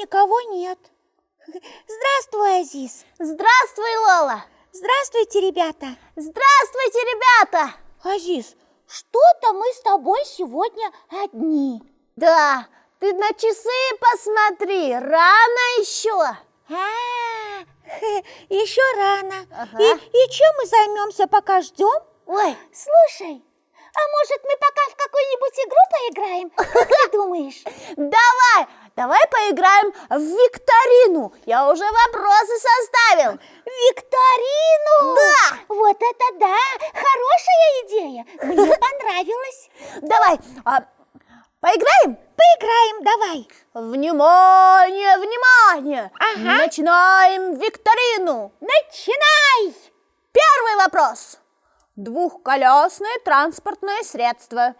никого нет. Здравствуй, Азиз. Здравствуй, Лола. Здравствуйте, ребята. Здравствуйте, ребята. Азиз, что-то мы с тобой сегодня одни. Да, ты на часы посмотри, рано еще. Еще рано. Ага. И чем мы займемся, пока ждем? Ой, Слушай, а может мы пока в какую-нибудь игру поиграем? Как ты думаешь? давай поиграем в викторину. Я уже вопросы составил. Викторину? Да. Вот это да, хорошая идея. Мне понравилось. Давай, поиграем? Поиграем, давай. Внимание, внимание! Ага. Начинаем викторину. Начинай! Первый вопрос. Двухколесное транспортное средство.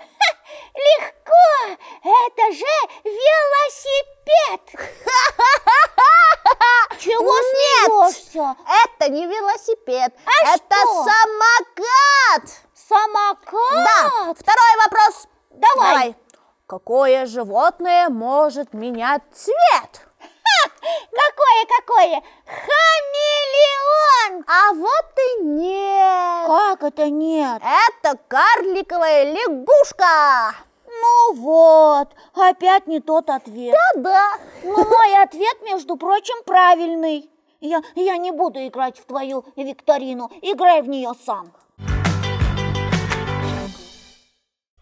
Легко! Это же велосипед! Чего смеешься? Это не велосипед, А это что? самокат. Самокат? Да, второй вопрос. Давай. Какое животное может менять цвет? Какое? Хамелеон! А вот и нет. Как это нет? Это карликовая лягушка. Ну вот, опять не тот ответ. Да. Но мой ответ, между прочим, правильный. Я не буду играть в твою викторину. Играй в нее сам.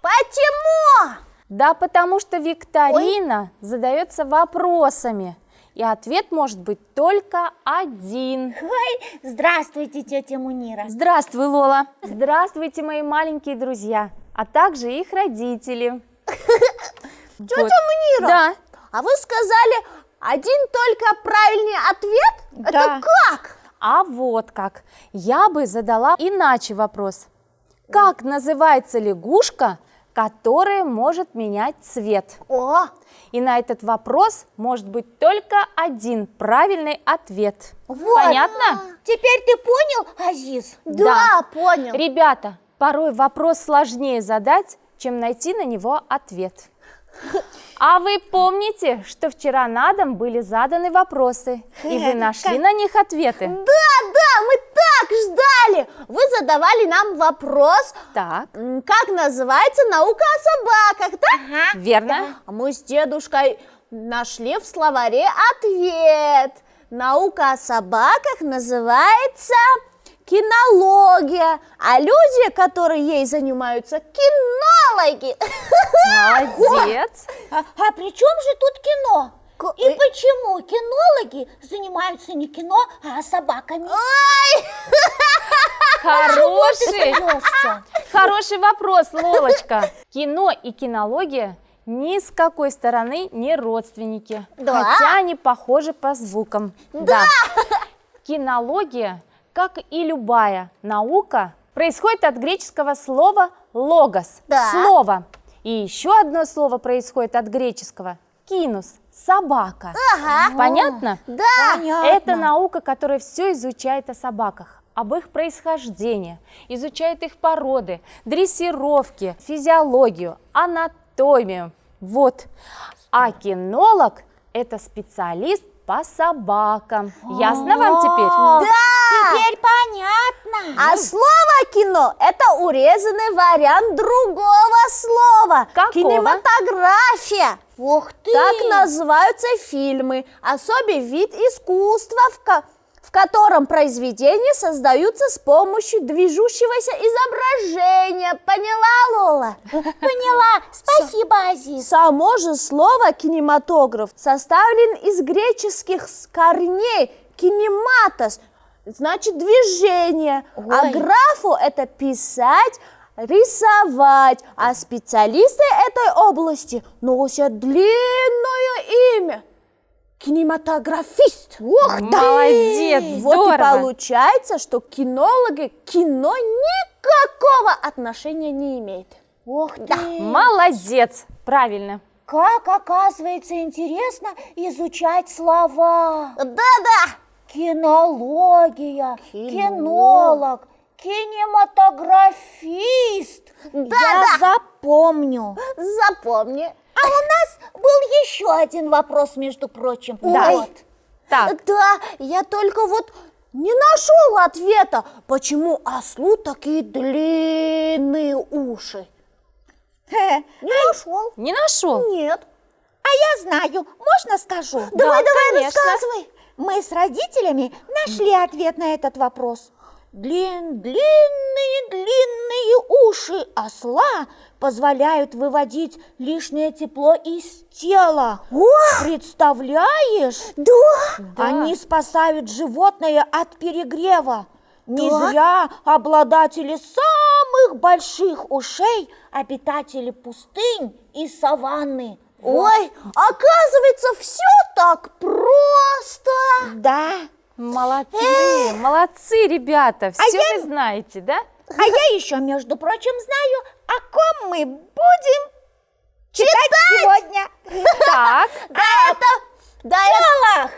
Почему? Да потому что викторина задается вопросами, и ответ может быть только один. Ой, здравствуйте, тетя Мунира. Здравствуй, Лола. Здравствуйте, мои маленькие друзья, а также их родители. Тетя Мунира, Да. а вы сказали один только правильный ответ? Да. Это как? А вот как. Я бы задала иначе вопрос. Как называется лягушка, которая может менять цвет? О, И на этот вопрос может быть только один правильный ответ. Вот. Понятно? Теперь ты понял, Азиз? да, понял. Ребята, порой вопрос сложнее задать, чем найти на него ответ. А вы помните, что вчера на дом были заданы вопросы, и вы нашли на них ответы? Да, мы так ждали. Вы задавали нам вопрос, Так, как называется наука о собаках, да? верно. А мы с дедушкой нашли в словаре ответ. Наука о собаках называется кинология, а люди, которые ей занимаются, кинологи. Молодец. А при чем же тут кино? И почему кинологи занимаются не кино, а собаками? Хороший вопрос, Лолочка. Кино и кинология ни с какой стороны не родственники, Да? хотя они похожи по звукам. Да. Кинология, как и любая наука, происходит от греческого слова «логос» Да. – слово. И еще одно слово происходит от греческого «кинус» – собака. Ага. Понятно? Да. Понятно. Это наука, которая все изучает о собаках, об их происхождении, изучает их породы, дрессировки, физиологию, анатомию. Вот. А кинолог – это специалист по собакам. Ясно вам теперь? Да. Теперь понятно. А слово кино – это урезанный вариант другого слова. Какого? Кинематография. Ух ты! Так называются фильмы, особый вид искусства, в котором произведения создаются с помощью движущегося изображения. Поняла, Лола? Поняла. Спасибо, Азиз. Само же слово кинематограф составлен из греческих корней кинематос, значит движение, а Ой. графу это писать, рисовать, а специалисты этой области носят длинное имя – кинематографист. Ух ты! Молодец, Вот и здорово. получается, что кинологи к кино никакого отношения не имеют. Ух ты! Молодец, правильно. Как, оказывается, интересно изучать слова. Да-да. Кинология, кинолог, кинематографист. Да. Я запомню. Запомни. Был еще один вопрос, между прочим. Да. Вот. Так, Да, я только вот не нашел ответа, почему ослу такие длинные уши. Не нашел. не нашел. Нет. А я знаю, можно скажу? Давай, конечно. рассказывай. Мы с родителями нашли ответ на этот вопрос. Длинные уши осла позволяют выводить лишнее тепло из тела. Представляешь? Да. Они спасают животное от перегрева. Не Так. зря обладатели самых больших ушей обитатели пустынь и саванны. Ой, оказывается, все так просто. Да. Молодцы, молодцы, ребята, все я- вы знаете, да? А я еще, между прочим, знаю, о ком мы будем читать сегодня. Так, Пчелах!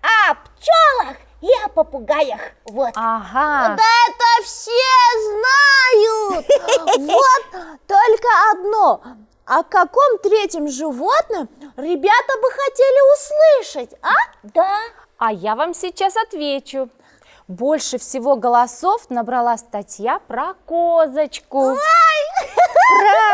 О пчелах и о попугаях. Вот. ага. Да это все знают. Вот только одно. О каком третьем животном ребята бы хотели услышать, а? Да. А я вам сейчас отвечу. Больше всего голосов набрала статья про козочку.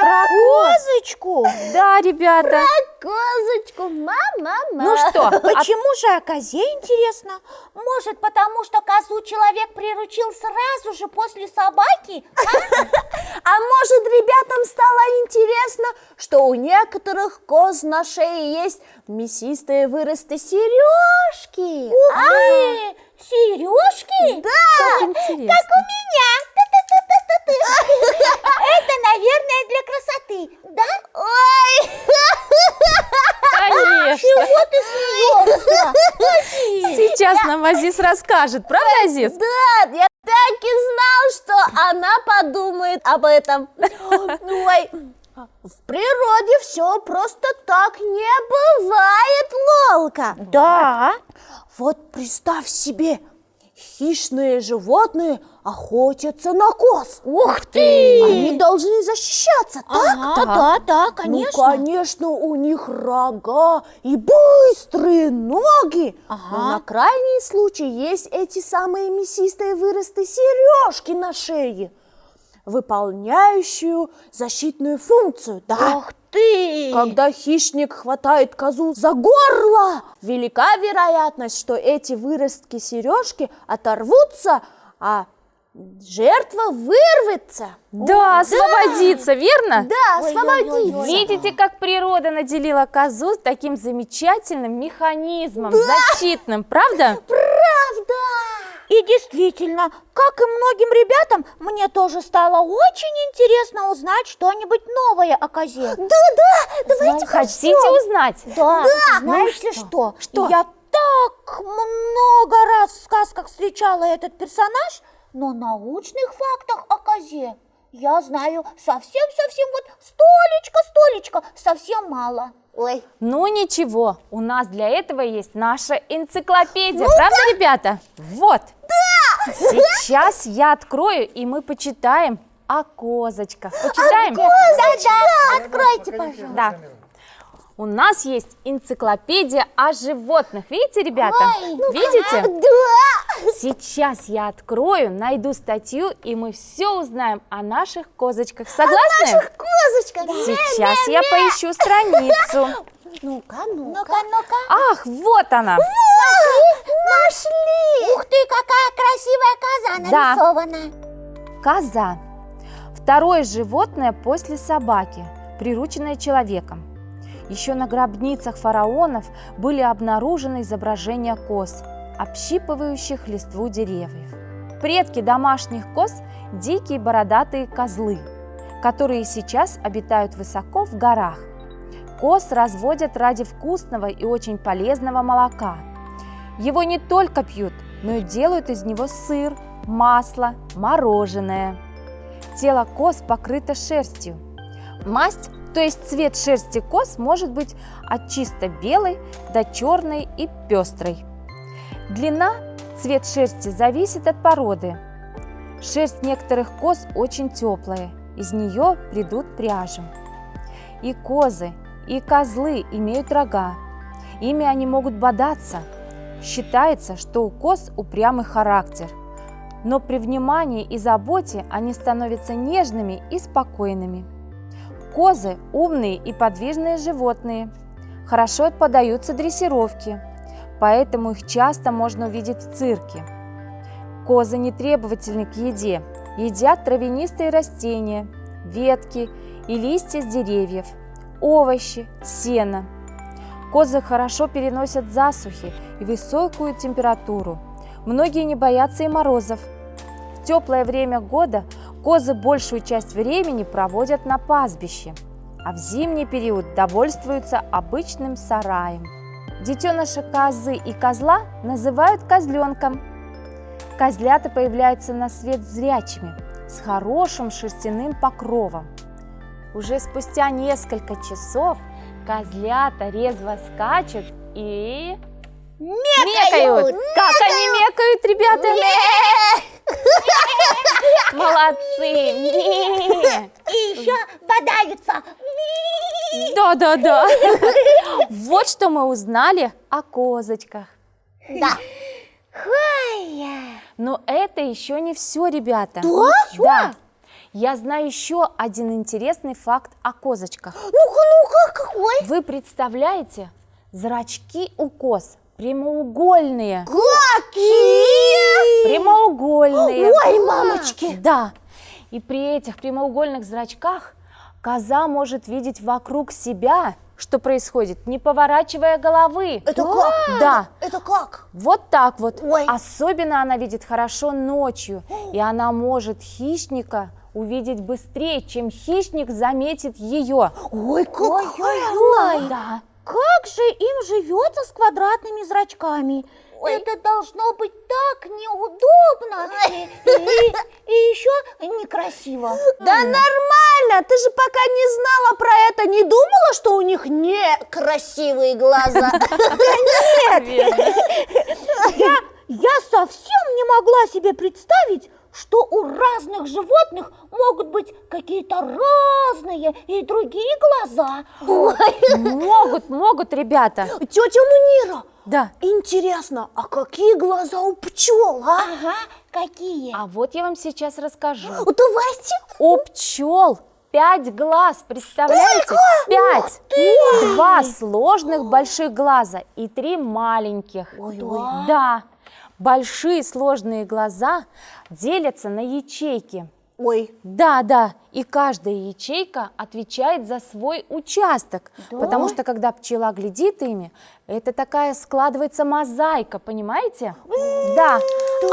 Про козочку. Да, ребята. Козочку, мама. Ну что, Почему же о козе, интересно? Может, потому что козу человек приручил сразу же после собаки? А может, ребятам стало интересно, что у некоторых коз на шее есть мясистые выросты сережки? Ух ты! Сережки? как интересно. Как у меня. Ты-ты-ты-ты-ты. Это, наверное, для красоты, да? Ой! Конечно. Чего ты смеешься? Сейчас нам Азиз расскажет, правда, Азиз? Да, я так и знал, что она подумает об этом. Ой, в природе все просто так не бывает, Лолка. Да. Вот представь себе, хищные животные охотятся на коз. Ух ты! Они должны защищаться, так? Да, Ну, конечно. конечно, у них рога и быстрые ноги. Но на крайний случай есть эти самые мясистые выросты сережки на шее, выполняющую защитную функцию, да? Ух ты! Когда хищник хватает козу за горло, велика вероятность, что эти выростки сережки оторвутся, а жертва вырвется. Да, освободиться, верно? Да, Ой-ой-ой-ой. освободиться. Видите, как природа наделила козу таким замечательным механизмом защитным, правда? Правда. И действительно, как и многим ребятам, мне тоже стало очень интересно узнать что-нибудь новое о козе. Давайте Хотите узнать? Да, знаете что? Что? Я так много раз в сказках встречала этот персонаж, но научных фактов о козе я знаю совсем вот столечко, совсем мало. Ой, Ну ничего, у нас для этого есть наша энциклопедия, правда, ребята? Вот. Да! Сейчас я открою, и мы почитаем о козочках. Почитаем? Да, откройте, пожалуйста. Да. У нас есть энциклопедия о животных. Видите, ребята? Видите? да. Сейчас я открою, найду статью, и мы все узнаем о наших козочках. Согласны? Козочка. Сейчас я поищу страницу. Ну-ка. Ну-ка. Ах, вот она. Нашли. Ух ты, какая красивая коза Да. нарисована. Коза. Второе животное после собаки, прирученное человеком. Еще на гробницах фараонов были обнаружены изображения коз, общипывающих листву деревьев. Предки домашних коз – дикие бородатые козлы, которые сейчас обитают высоко в горах. Коз разводят ради вкусного и очень полезного молока. Его не только пьют, но и делают из него сыр, масло, мороженое. Тело коз покрыто шерстью. Масть, то есть цвет шерсти коз, может быть от чисто белой до черной и пестрой. Длина, цвет шерсти зависит от породы. Шерсть некоторых коз очень теплая, из нее придут пряжу. И козы, и козлы имеют рога. Ими они могут бодаться. Считается, что у коз упрямый характер. Но при внимании и заботе они становятся нежными и спокойными. Козы – умные и подвижные животные. Хорошо поддаются дрессировке, поэтому их часто можно увидеть в цирке. Козы не требовательны к еде, едят травянистые растения, ветки и листья с деревьев, овощи, сено. Козы хорошо переносят засухи и высокую температуру. Многие не боятся и морозов. В теплое время года козы большую часть времени проводят на пастбище, а в зимний период довольствуются обычным сараем. Детеныша козы и козла называют козленком. Козлята появляются на свет зрячими, с хорошим шерстяным покровом. Уже спустя несколько часов козлята резво скачут и... мекают! Как они мекают, ребята? Молодцы! И еще бодаются. Да. Вот что мы узнали о козочках. Да. Но это еще не все, ребята. Да? Да. Я знаю еще один интересный факт о козочках. Ну-ка, какой? Вы представляете, зрачки у коз прямоугольные. Какие? Прямоугольные. Ой, мамочки. Да. И при этих прямоугольных зрачках коза может видеть вокруг себя, что происходит, не поворачивая головы. Это как? Да. Это как? Вот так вот. Ой. Особенно она видит хорошо ночью, и она может хищника увидеть быстрее, чем хищник заметит ее. Ой, какая она. Да. Как же им живется с квадратными зрачками? Это должно быть так неудобно и еще некрасиво. Да нормально, ты же пока не знала про это, не думала, что у них некрасивые глаза? Я совсем не могла себе представить, что у разных животных могут быть какие-то разные и другие глаза. Могут, ребята. Тетя Мунира, Да. интересно, а какие глаза у пчел, а? Ага, какие? А вот я вам сейчас расскажу. Давайте. У пчел 5 глаз, представляете? 5. 2 сложных больших глаза и 3 маленьких. Да. Большие сложные глаза делятся на ячейки. Ой, Да, и каждая ячейка отвечает за свой участок, потому что когда пчела глядит ими, это такая складывается мозаика, понимаете? Да.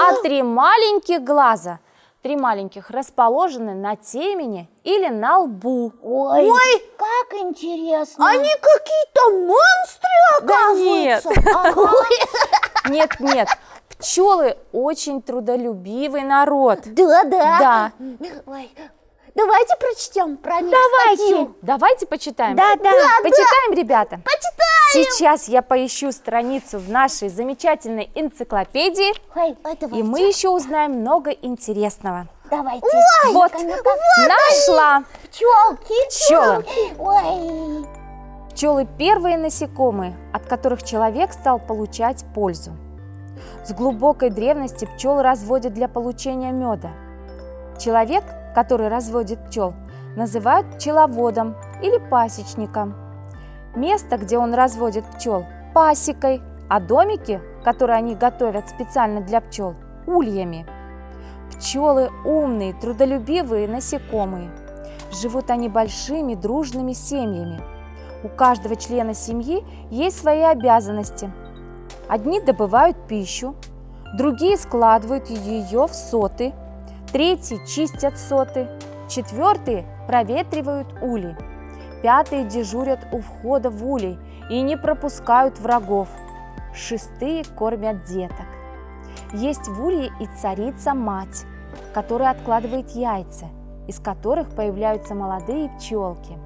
А 3 маленьких глаза, 3 маленьких расположены на темени или на лбу. Ой, как интересно. они какие-то монстры, Да оказывается. Нет, пчелы очень трудолюбивый народ. Да. Да. Ой, давайте прочтем про них Давайте. статью. Давайте почитаем. Да. Почитаем, ребята. Почитаем. Сейчас я поищу страницу в нашей замечательной энциклопедии, Ой, и мы еще узнаем много интересного. давайте. Вот, Ну-ка. нашла. Пчелки. Пчелы. Ой. Пчелы – первые насекомые, от которых человек стал получать пользу. С глубокой древности пчелы разводят для получения меда. Человек, который разводит пчел, называют пчеловодом или пасечником. Место, где он разводит пчел, пасекой, а домики, которые они готовят специально для пчел, ульями. Пчелы умные, трудолюбивые насекомые. Живут они большими дружными семьями. У каждого члена семьи есть свои обязанности. Одни добывают пищу, другие складывают ее в соты, третьи чистят соты, четвертые проветривают улей, пятые дежурят у входа в улей и не пропускают врагов, шестые кормят деток. Есть в улье и царица-мать, которая откладывает яйца, из которых появляются молодые пчелки.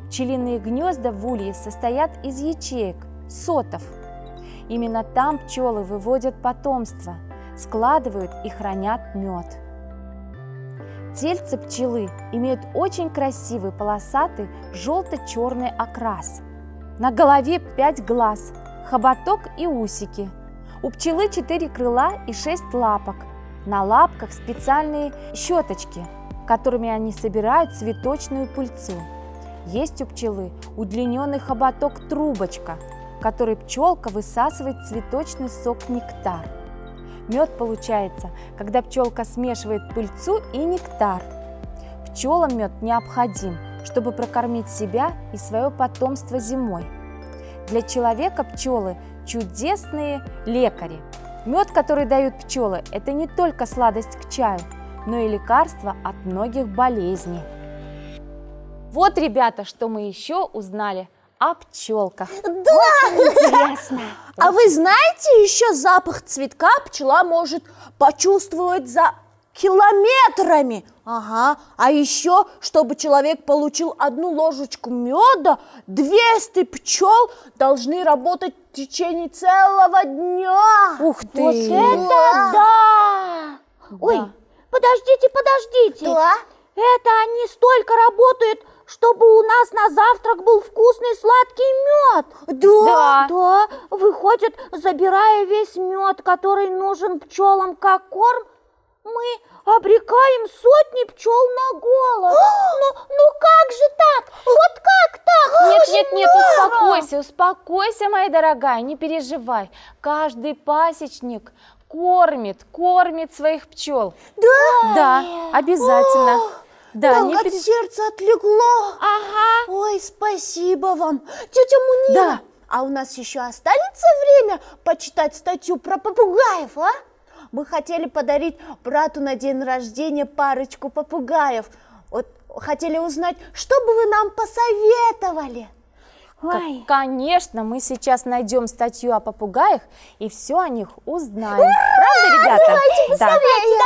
Пчелиные гнезда в улье состоят из ячеек, сотов. Именно там пчелы выводят потомство, складывают и хранят мед. Тельце пчелы имеют очень красивый полосатый желто-черный окрас. На голове 5 глаз, хоботок и усики. У пчелы 4 крыла и 6 лапок. На лапках специальные щеточки, которыми они собирают цветочную пыльцу. Есть у пчелы удлиненный хоботок-трубочка, который пчелка высасывает цветочный сок-нектар. Мед получается, когда пчелка смешивает пыльцу и нектар. Пчелам мед необходим, чтобы прокормить себя и свое потомство зимой. Для человека пчелы – чудесные лекари. Мед, который дают пчелы, это не только сладость к чаю, но и лекарство от многих болезней. Вот, ребята, что мы еще узнали о пчелках. Интересно. А вы знаете, еще запах цветка пчела может почувствовать за километрами. Ага. А еще, чтобы человек получил 1 ложечку меда, 200 пчел должны работать в течение целого дня. Ух ты! Вот это да! Ой, Да. подождите. Да? Это они столько работают, чтобы у нас на завтрак был вкусный сладкий мед. Да. Да, выходит, забирая весь мед, который нужен пчелам как корм, мы обрекаем сотни пчел на голод. Ну как же так? Вот как так? Нет, успокойся, моя дорогая, не переживай. Каждый пасечник кормит своих пчел. Да? Да, обязательно. Да, не Как переживай. сердце отлегло. Ага. Ой, спасибо вам. Тетя Мунина, Да. а у нас еще останется время почитать статью про попугаев, а? Мы хотели подарить брату на день рождения парочку попугаев. Вот хотели узнать, что бы вы нам посоветовали? Ой. Конечно, мы сейчас найдем статью о попугаях и все о них узнаем. Правда, ребята? Да.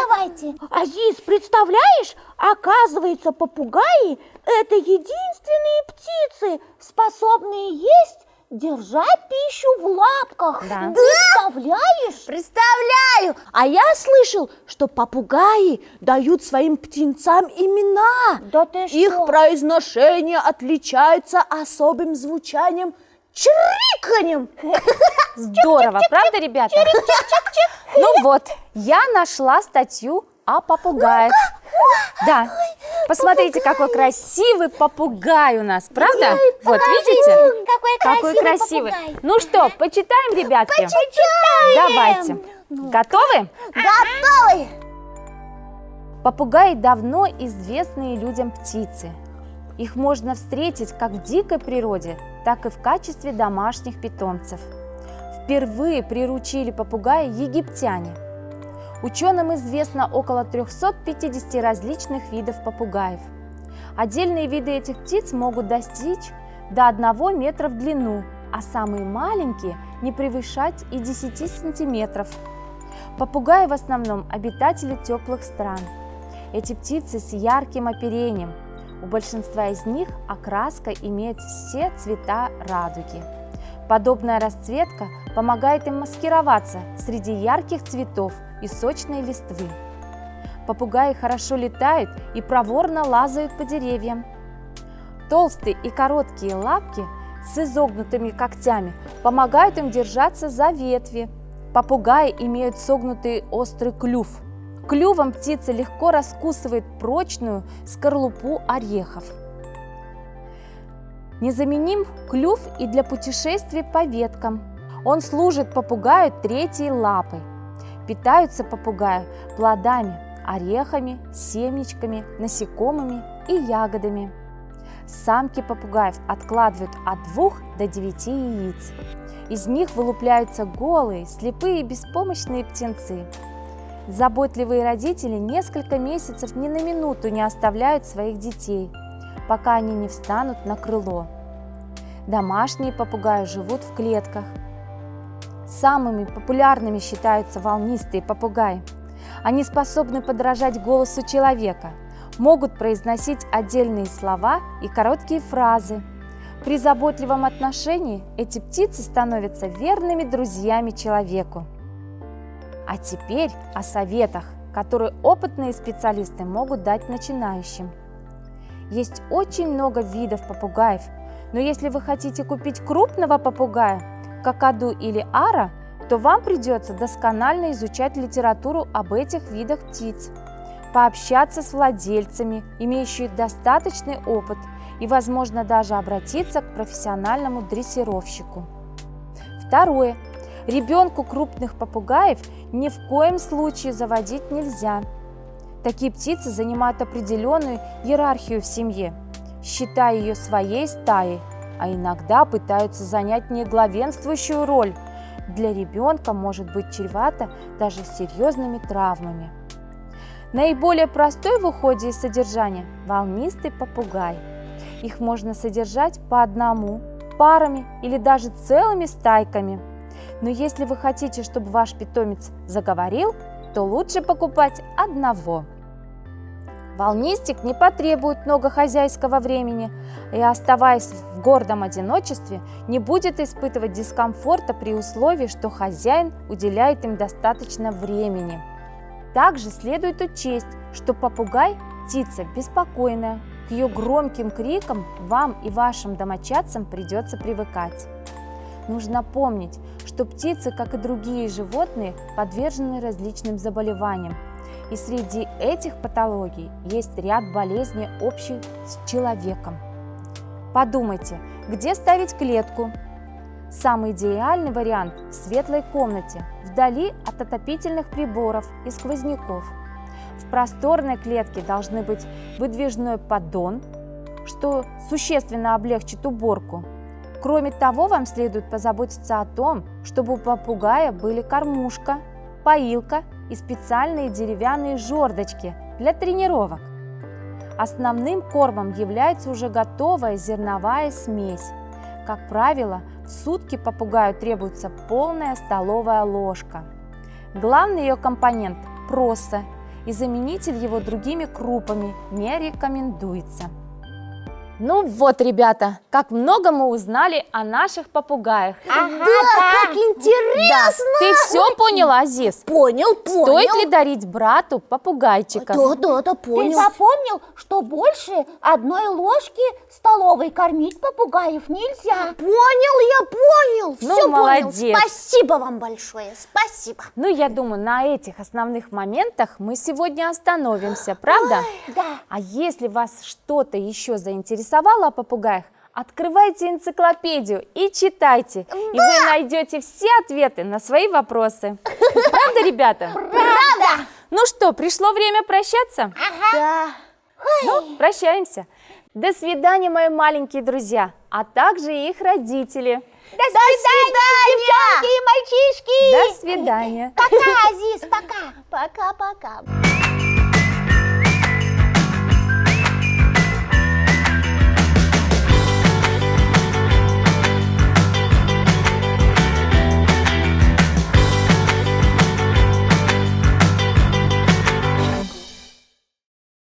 Давайте. Азиз, представляешь, оказывается, попугаи – это единственные птицы, способные есть, держа пищу в лапках. Да. Представляешь? Представляю! А я слышал, что попугаи дают своим птенцам имена. Да ты что? Их произношение отличается особым звучанием чириканьем. Здорово, правда, ребята? Ну вот, я нашла статью о попугаях. Да, посмотрите, какой красивый попугай у нас, правда? Вот, видите? Какой красивый. попугай. Ну что, почитаем, ребятки? Давайте. Готовы? Готовы! Попугаи давно известные людям птицы. Их можно встретить как в дикой природе, так и в качестве домашних питомцев. Впервые приручили попугая египтяне. Ученым известно около 350 различных видов попугаев. Отдельные виды этих птиц могут достичь до 1 метра в длину, а самые маленькие не превышать и 10 сантиметров. Попугаи в основном обитатели теплых стран. Эти птицы с ярким оперением. У большинства из них окраска имеет все цвета радуги. Подобная расцветка помогает им маскироваться среди ярких цветов и сочной листвы. Попугаи хорошо летают и проворно лазают по деревьям. Толстые и короткие лапки с изогнутыми когтями помогают им держаться за ветви. Попугаи имеют согнутый острый клюв. Клювом птица легко раскусывает прочную скорлупу орехов. Незаменим клюв и для путешествий по веткам. Он служит попугаю 3-й лапой. Питаются попугаи плодами, орехами, семечками, насекомыми и ягодами. Самки попугаев откладывают от 2 до 9 яиц. Из них вылупляются голые, слепые и беспомощные птенцы. Заботливые родители несколько месяцев ни на минуту не оставляют своих детей, пока они не встанут на крыло. Домашние попугаи живут в клетках. Самыми популярными считаются волнистые попугаи. Они способны подражать голосу человека, могут произносить отдельные слова и короткие фразы. При заботливом отношении эти птицы становятся верными друзьями человеку. А теперь о советах. которые опытные специалисты могут дать начинающим. Есть очень много видов попугаев, но если вы хотите купить крупного попугая, какаду или ара, то вам придется досконально изучать литературу об этих видах птиц, пообщаться с владельцами, имеющими достаточный опыт, и, возможно, даже обратиться к профессиональному дрессировщику. Второе. Ребенку крупных попугаев ни в коем случае заводить нельзя. Такие птицы занимают определенную иерархию в семье, считая ее своей стаей, а иногда пытаются занять не главенствующую роль. Для ребенка может быть чревато даже серьезными травмами. Наиболее простой в уходе и содержании – волнистый попугай. Их можно содержать по одному, парами или даже целыми стайками. Но если вы хотите, чтобы ваш питомец заговорил, то лучше покупать одного. Волнистик не потребует много хозяйского времени и, оставаясь в гордом одиночестве, не будет испытывать дискомфорта при условии, что хозяин уделяет им достаточно времени. Также следует учесть, что попугай – птица беспокойная. К ее громким крикам вам и вашим домочадцам придется привыкать. Нужно помнить, что птицы, как и другие животные, подвержены различным заболеваниям. И среди этих патологий есть ряд болезней общих с человеком. Подумайте, где ставить клетку? Самый идеальный вариант – в светлой комнате, вдали от отопительных приборов и сквозняков. В просторной клетке должны быть выдвижной поддон, что существенно облегчит уборку. Кроме того, вам следует позаботиться о том, чтобы у попугая были кормушка, поилка и специальные деревянные жердочки для тренировок. Основным кормом является уже готовая зерновая смесь. Как правило, в сутки попугаю требуется полная столовая ложка. Главный ее компонент – проса, и заменитель его другими крупами не рекомендуется. Ну вот, ребята, как много мы узнали о наших попугаях. Как интересно! Ты все поняла, Азиз? Понял. Стоит ли дарить брату попугайчика? Да, Ты понял. запомнил, что больше одной ложки столовой кормить попугаев нельзя? Понял. Ну, Все молодец. понял. Спасибо вам большое. Спасибо. Ну, я думаю, на этих основных моментах мы сегодня остановимся, правда? Да. А если вас что-то еще заинтересовало о попугаях, открывайте энциклопедию и читайте, и вы найдете все ответы на свои вопросы. Правда, ребята? Правда? Ну что, пришло время прощаться? Да. Ну, прощаемся. До свидания, мои маленькие друзья, а также их родители. До свидания, девчонки и мальчишки! До свидания. Пока, Азиз, пока! Пока-пока.